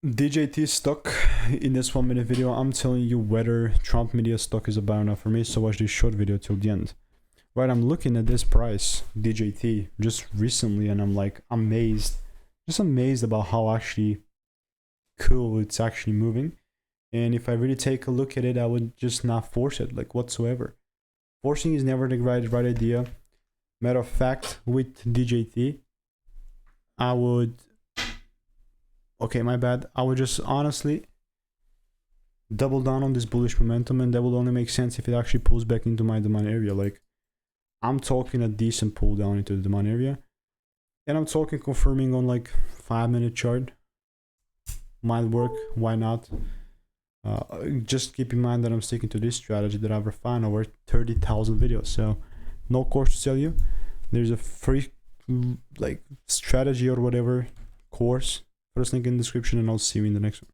DJT stock. In this 1 minute video, I'm telling you whether Trump media stock is a buy or not for me, so watch this short video till the end. Right, I'm looking at this price, DJT, just recently, and I'm like amazed. Just amazed about how actually cool it's actually moving. And if I really take a look at it, I would just not force it, like whatsoever. Forcing is never the right idea. Matter of fact, with DJT, I would... Okay, my bad. I would just honestly double down on this bullish momentum, and that will only make sense if it actually pulls back into my demand area. Like, I'm talking a decent pull down into the demand area, and I'm talking confirming on like 5-minute chart. Might work, why not? Just keep in mind that I'm sticking to this strategy that I've refined over 30,000 videos. So no course to tell you. There's a free like strategy or whatever course. First link in the description, and I'll see you in the next one.